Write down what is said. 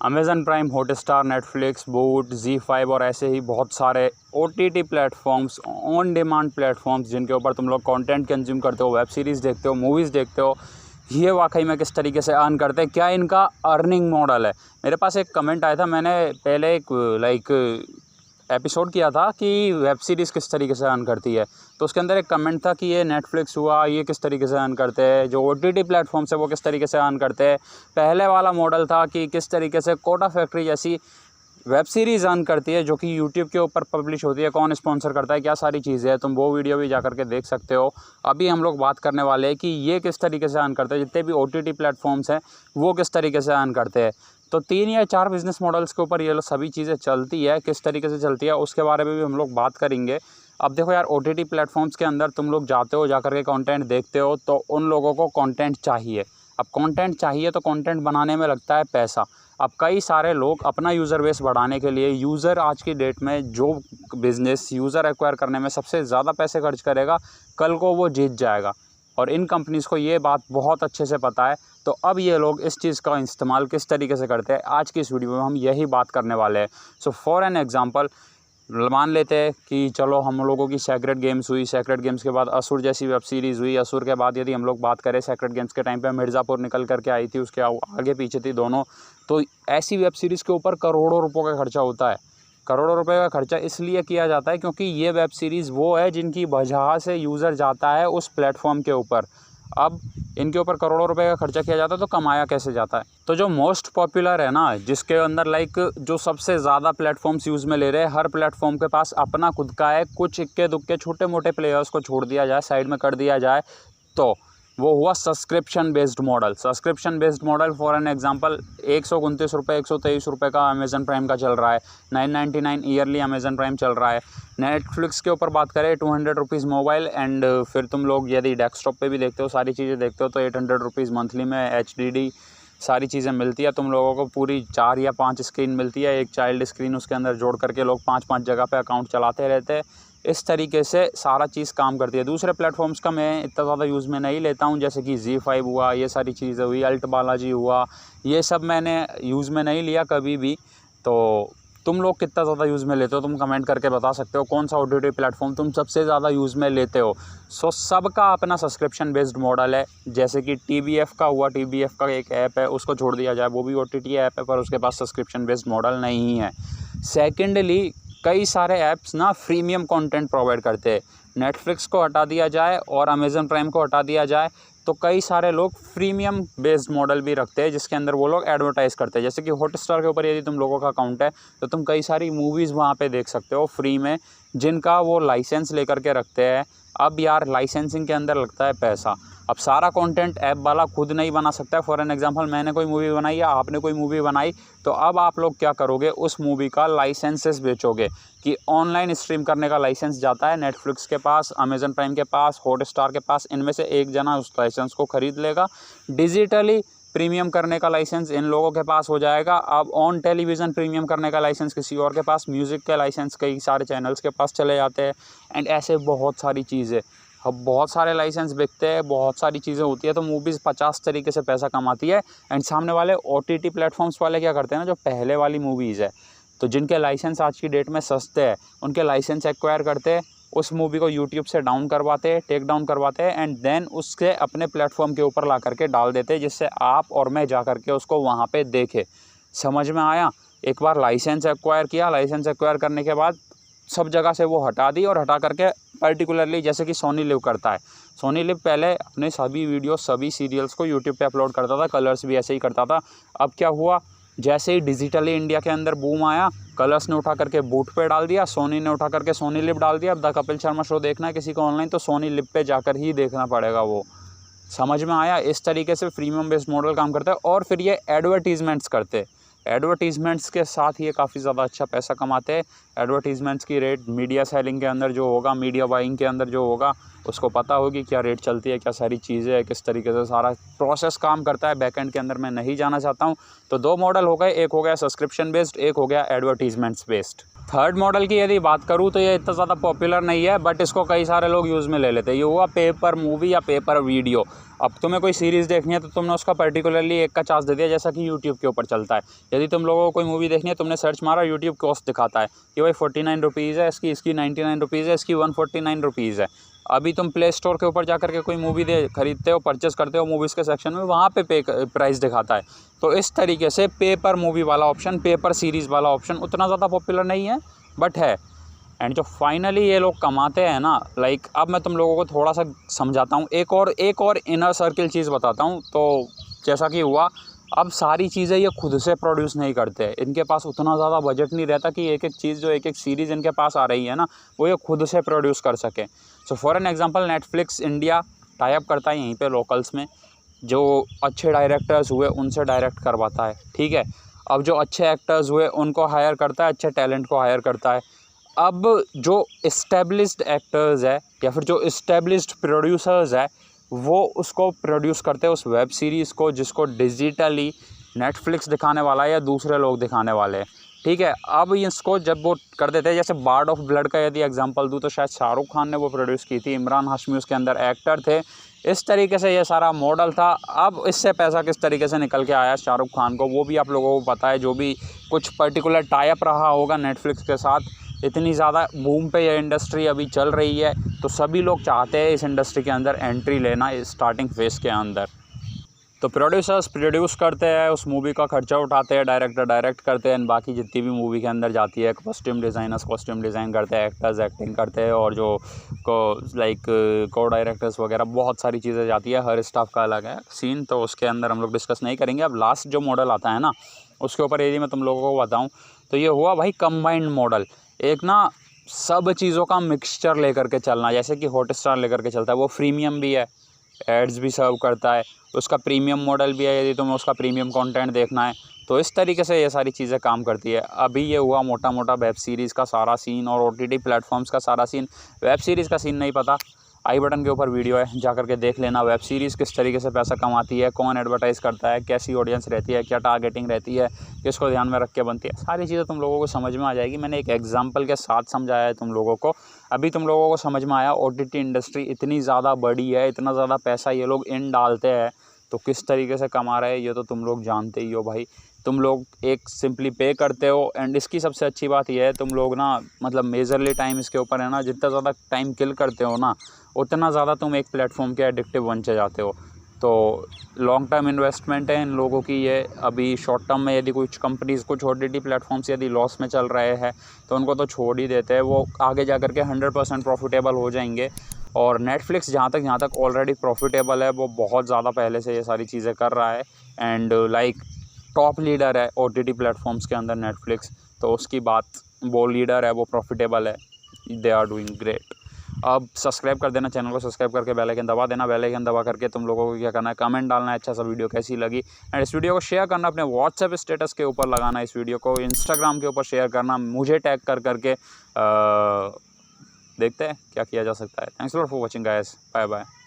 Amazon Prime, Hotstar, Netflix, Voot, Zee5 और ऐसे ही बहुत सारे OTT platforms, on demand platforms जिनके ऊपर तुम लोग कंटेंट कंज्यूम करते हो, वेब सीरीज़ देखते हो, मूवीज़ देखते हो, ये वाकई में किस तरीके से अर्न करते हैं, क्या इनका अर्निंग मॉडल है। मेरे पास एक कमेंट आया था, मैंने पहले एक एपिसोड किया था कि वेब सीरीज़ किस तरीके से अर्न करती है, तो उसके अंदर एक कमेंट था कि ये नेटफ्लिक्स हुआ, ये किस तरीके से अर्न करते हैं, जो OTT प्लेटफॉर्म्स है वो किस तरीके से अर्न करते हैं। पहले वाला मॉडल था कि किस तरीके से कोटा फैक्ट्री जैसी वेब सीरीज़ अर्न करती है जो कि यूट्यूब के ऊपर पब्लिश होती है, कौन स्पॉन्सर करता है, क्या सारी चीज़ें हैं, तुम वो वीडियो भी जा करके देख सकते हो। अभी हम लोग बात करने वाले हैं कि ये किस तरीके से अर्न करते हैं, जितने भी OTT प्लेटफॉर्म्स हैं वो किस तरीके से अर्न करते हैं। तो 3 या 4 बिज़नेस मॉडल्स के ऊपर ये सभी चीज़ें चलती है, किस तरीके से चलती है उसके बारे में भी हम लोग बात करेंगे। अब देखो यार, OTT प्लेटफॉर्म्स के अंदर तुम लोग जाते हो, जा कर के कंटेंट देखते हो, तो उन लोगों को कंटेंट चाहिए। अब कंटेंट चाहिए तो कंटेंट बनाने में लगता है पैसा। अब कई सारे लोग अपना यूज़र बेस बढ़ाने के लिए, यूज़र आज की डेट में जो बिज़नेस यूज़र एक्वायर करने में सबसे ज़्यादा पैसे खर्च करेगा, कल को वो जीत जाएगा। और इन कंपनीज़ को ये बात बहुत अच्छे से पता है। तो अब ये लोग इस चीज़ का इस्तेमाल किस तरीके से करते हैं, आज की इस वीडियो में हम यही बात करने वाले हैं। सो फॉर एन एग्ज़ाम्पल, मान लेते हैं कि चलो हम लोगों की सेक्रेड गेम्स हुई, सेक्रेड गेम्स के बाद असुर जैसी वेब सीरीज़ हुई, असुर के बाद यदि हम लोग बात करें सेक्रेड गेम्स के टाइम पे मिर्ज़ापुर निकल करके आई थी, उसके आगे पीछे थी दोनों। तो ऐसी वेब सीरीज़ के ऊपर करोड़ों रुपयों का खर्चा होता है। करोड़ों रुपए का खर्चा इसलिए किया जाता है क्योंकि ये वेब सीरीज़ वो है जिनकी वजह से यूज़र जाता है उस प्लेटफॉर्म के ऊपर। अब इनके ऊपर करोड़ों रुपए का खर्चा किया जाता है, तो कमाया कैसे जाता है। तो जो मोस्ट पॉपुलर है ना, जिसके अंदर जो सबसे ज़्यादा प्लेटफॉर्म्स यूज़ में ले रहे हैं, हर प्लेटफॉर्म के पास अपना खुद का है, कुछ इक्के दुक्के छोटे मोटे प्लेयर्स को छोड़ दिया जाए, साइड में कर दिया जाए, तो वो हुआ subscription based model. Subscription based model for an example, 129 रुपये, 123 रुपये का अमेज़न प्राइम का चल रहा है, 999 ईयरली अमेज़न प्राइम चल रहा है। नेटफ्लिक्स के ऊपर बात करें, 200 रुपीज़ मोबाइल, एंड फिर तुम लोग यदि डेस्कटॉप पे भी देखते हो, सारी चीज़ें देखते हो, तो 800 रुपीज़ मंथली में HDD सारी चीज़ें मिलती है। तुम लोगों को पूरी 4 या 5 स्क्रीन मिलती है, एक चाइल्ड स्क्रीन उसके अंदर जोड़ करके लोग 5-5 जगह पे अकाउंट चलाते रहते हैं। इस तरीके से सारा चीज़ काम करती है। दूसरे प्लेटफॉर्म्स का मैं इतना ज़्यादा यूज़ में नहीं लेता हूँ, जैसे कि ज़ी5 हुआ, ये सारी चीज़ें हुई, अल्ट बालाजी हुआ, ये सब मैंने यूज़ में नहीं लिया कभी भी। तो तुम लोग कितना ज़्यादा यूज़ में लेते हो, तुम कमेंट करके बता सकते हो, कौन सा OTT प्लेटफॉर्म तुम सबसे ज़्यादा यूज़ में लेते हो। सो सबका अपना सब्सक्रिप्शन बेस्ड मॉडल है। जैसे कि TBF का हुआ, TBF का एक ऐप है, उसको छोड़ दिया जाए, वो भी OTT ऐप है, पर उसके पास सब्सक्रिप्शन बेस्ड मॉडल नहीं है। सेकेंडली, कई सारे ऐप्स ना प्रीमियम कंटेंट प्रोवाइड करते हैं। नेटफ्लिक्स को हटा दिया जाए और अमेज़न प्राइम को हटा दिया जाए, तो कई सारे लोग प्रीमियम बेस्ड मॉडल भी रखते हैं, जिसके अंदर वो लोग एडवर्टाइज़ करते हैं। जैसे कि हॉटस्टार के ऊपर यदि तुम लोगों का अकाउंट है, तो तुम कई सारी मूवीज़ वहाँ पे देख सकते हो फ्री में, जिनका वो लाइसेंस लेकर के रखते हैं। अब यार, लाइसेंसिंग के अंदर लगता है पैसा। अब सारा कंटेंट ऐप वाला खुद नहीं बना सकता है। फॉर एन एग्जांपल, मैंने कोई मूवी बनाई या आपने कोई मूवी बनाई, तो अब आप लोग क्या करोगे, उस मूवी का लाइसेंसेस बेचोगे, कि ऑनलाइन स्ट्रीम करने का लाइसेंस जाता है नेटफ्लिक्स के पास, अमेज़न प्राइम के पास, हॉटस्टार के पास, इनमें से एक जना उस लाइसेंस को ख़रीद लेगा। डिजिटली प्रीमियम करने का लाइसेंस इन लोगों के पास हो जाएगा। अब ऑन टेलीविज़न प्रीमियम करने का लाइसेंस किसी और के पास, म्यूज़िक के लाइसेंस कई सारे चैनल्स के पास चले जाते हैं, एंड ऐसे बहुत सारी चीज़ें। अब बहुत सारे लाइसेंस बिकते हैं, बहुत सारी चीज़ें होती है, तो मूवीज़ 50 तरीके से पैसा कमाती है। एंड सामने वाले OTT प्लेटफॉर्म्स वाले क्या करते हैं ना, जो पहले वाली मूवीज़ है, तो जिनके लाइसेंस आज की डेट में सस्ते हैं, उनके लाइसेंस एक्वायर करते हैं, उस मूवी को यूट्यूब से डाउन करवाते हैं, टेक डाउन करवाते हैं, एंड देन उसके अपने प्लेटफॉर्म के ऊपर ला करके डाल देते हैं, जिससे आप और मैं जा करके उसको वहाँ पे देखें। समझ में आया। एक बार लाइसेंस एक्वायर किया, लाइसेंस एक्वायर करने के बाद सब जगह से वो हटा दी, और हटा करके पर्टिकुलरली जैसे कि सोनी लिव करता है। सोनी लिव पहले अपने सभी वीडियो, सभी सीरियल्स को यूट्यूब पे अपलोड करता था, कलर्स भी ऐसे ही करता था। अब क्या हुआ, जैसे ही डिजिटली इंडिया के अंदर बूम आया, कलर्स ने उठा करके बूट पे डाल दिया, सोनी ने उठा करके सोनी लिव डाल दिया। अब द कपिल शर्मा शो देखना है किसी को ऑनलाइन, तो सोनी लिव पे जाकर ही देखना पड़ेगा वो। समझ में आया। इस तरीके से प्रीमियम बेस्ड मॉडल काम करता है। और फिर ये एडवर्टीज़मेंट्स करते हैं, एडवर्टीज़मेंट्स के साथ ये काफ़ी ज़्यादा अच्छा पैसा कमाते हैं। एडवर्टीज़मेंट्स की रेट मीडिया सेलिंग के अंदर जो होगा, मीडिया बाइंग के अंदर जो होगा, उसको पता होगी क्या रेट चलती है, क्या सारी चीज़ें है, किस तरीके से सारा प्रोसेस काम करता है बैकएंड के अंदर, मैं नहीं जाना चाहता हूँ। तो 2 मॉडल हो गए, एक हो गया सब्सक्रिप्शन बेस्ड, एक हो गया एडवर्टीजमेंट्स बेस्ड। थर्ड मॉडल की यदि बात करूँ तो ये इतना ज़्यादा पॉपुलर नहीं है, बट इसको कई सारे लोग यूज़ में ले लेते हैं। ये हुआ पे पर मूवी या पे पर वीडियो। अब तुम्हें कोई सीरीज़ देखनी है तो तुमने उसका पर्टिकुलरली एक का चार्ज दे दिया, जैसा कि यूट्यूब के ऊपर चलता है। यदि तुम लोगों को कोई मूवी देखनी है, तुमने सर्च मारा, यूट्यूब कॉस्ट दिखाता है कि भाई 49 रुपीज़ है इसकी 99 रुपीज़ है, इसकी 149 रुपीज़ है। अभी तुम प्ले स्टोर के ऊपर जा कर के कोई मूवी खरीदते हो, परचेस करते हो मूवीज़ के सेक्शन में, वहाँ पे प्राइस दिखाता है। तो इस तरीके से पे पर मूवी वाला ऑप्शन, पे पर सीरीज़ वाला ऑप्शन उतना ज़्यादा पॉपुलर नहीं है, बट है। एंड जो फाइनली ये लोग कमाते हैं ना, लाइक अब मैं तुम लोगों को थोड़ा सा समझाता हूँ, एक और इनर सर्किल चीज़ बताता हूँ। तो जैसा कि हुआ, अब सारी चीज़ें ये खुद से प्रोड्यूस नहीं करते, इनके पास उतना ज़्यादा बजट नहीं रहता कि एक एक चीज़ जो एक सीरीज़ इनके पास आ रही है ना, वो ये खुद से प्रोड्यूस कर सके। So for an example, Netflix India tie up करता है यहीं पे लोकल्स में, जो अच्छे डायरेक्टर्स हुए उनसे डायरेक्ट करवाता है, ठीक है। अब जो अच्छे एक्टर्स हुए उनको हायर करता है, अच्छे टैलेंट को हायर करता है। अब जो इस्टेब्लिश्ड एक्टर्स है या फिर जो इस्टेब्लिश्ड प्रोड्यूसर्स है, वो उसको प्रोड्यूस करते हैं उस वेब सीरीज़ को, जिसको डिजिटली नेटफ्लिक्स दिखाने वाला है या दूसरे लोग दिखाने वाले हैं, ठीक है। अब इसको जब वो कर देते हैं, जैसे बार्ड ऑफ ब्लड का यदि एग्जांपल दूँ तो शायद शाहरुख खान ने वो प्रोड्यूस की थी, इमरान हाशमी उसके अंदर एक्टर थे। इस तरीके से ये सारा मॉडल था। अब इससे पैसा किस तरीके से निकल के आया शाहरुख खान को, वो भी आप लोगों को पता है। जो भी कुछ पर्टिकुलर टाई अप रहा होगा नेटफ्लिक्स के साथ, इतनी ज़्यादा बूम पे ये इंडस्ट्री अभी चल रही है, तो सभी लोग चाहते हैं इस इंडस्ट्री के अंदर एंट्री लेना स्टार्टिंग फेज़ के अंदर। तो प्रोड्यूसर्स प्रोड्यूस करते हैं, उस मूवी का खर्चा उठाते हैं, डायरेक्टर डायरेक्ट करते हैं, बाकी जितनी भी मूवी के अंदर जाती है, कॉस्ट्यूम डिज़ाइनर्स कॉस्ट्यूम डिज़ाइन करते हैं, एक्टर्स एक्टिंग करते हैं, और जो को डायरेक्टर्स वगैरह बहुत सारी चीज़ें जाती है। हर स्टाफ का अलग है सीन, तो उसके अंदर हम लोग डिस्कस नहीं करेंगे। अब लास्ट जो मॉडल आता है ना, उसके ऊपर यदि मैं तुम लोगों को बताऊँ तो ये हुआ भाई कंबाइंड मॉडल। एक ना सब चीज़ों का मिक्सचर लेकर के चलना, जैसे कि हॉटस्टार लेकर के चलता है, वो फ्रीमियम भी है, एड्स भी सर्व करता है, उसका प्रीमियम मॉडल भी है यदि तुम्हें उसका प्रीमियम कंटेंट देखना है। तो इस तरीके से ये सारी चीज़ें काम करती है। अभी ये हुआ मोटा मोटा वेब सीरीज़ का सारा सीन और OTT प्लेटफॉर्म्स का सारा सीन। वेब सीरीज़ का सीन नहीं पता, आई बटन के ऊपर वीडियो है, जा कर के देख लेना। वेब सीरीज़ किस तरीके से पैसा कमाती है, कौन एडवर्टाइज़ करता है, कैसी ऑडियंस रहती है, क्या टारगेटिंग रहती है, किसको ध्यान में रख के बनती है, सारी चीज़ें तुम लोगों को समझ में आ जाएगी। मैंने एक एग्जांपल के साथ समझाया है तुम लोगों को। अभी तुम लोगों को समझ में आया OTT इंडस्ट्री इतनी ज़्यादा बड़ी है, इतना ज़्यादा पैसा ये लोग इन डालते हैं, तो किस तरीके से कमा रहे हैं ये तो तुम लोग जानते ही हो भाई। तुम लोग एक सिंपली पे करते हो, एंड इसकी सबसे अच्छी बात यह है, तुम लोग ना मतलब मेजरली टाइम इसके ऊपर है ना, जितना ज़्यादा टाइम किल करते हो ना, उतना ज़्यादा तुम एक प्लेटफॉर्म के एडिक्टिव बनते जाते हो। तो लॉन्ग टर्म इन्वेस्टमेंट है इन लोगों की ये। अभी शॉर्ट टर्म में यदि कुछ कंपनीज़, कुछ OTT प्लेटफॉर्म्स यदि लॉस में चल रहे हैं तो उनको तो छोड़ ही देते हैं, वो आगे जा कर के 100% प्रॉफिटेबल हो जाएंगे। और नेटफ्लिक्स जहाँ तक ऑलरेडी प्रॉफिटेबल है, वो बहुत ज़्यादा पहले से ये सारी चीज़ें कर रहा है, एंड लाइक टॉप लीडर है OTT प्लेटफॉर्म्स के अंदर नेटफ्लिक्स। तो उसकी बात, वो लीडर है, वो प्रॉफिटेबल है, दे आर डूइंग ग्रेट। अब सब्सक्राइब कर देना चैनल को, सब्सक्राइब करके बेल आइकन दबा देना। बेल आइकन दबा करके तुम लोगों को क्या करना है, कमेंट डालना है अच्छा सा वीडियो कैसी लगी, एंड इस वीडियो को शेयर करना, अपने व्हाट्सएप स्टेटस के ऊपर लगाना, इस वीडियो को इंस्टाग्राम के ऊपर शेयर करना, मुझे टैग कर करके देखते हैं क्या किया जा सकता है। Thanks lot for watching guys, bye bye.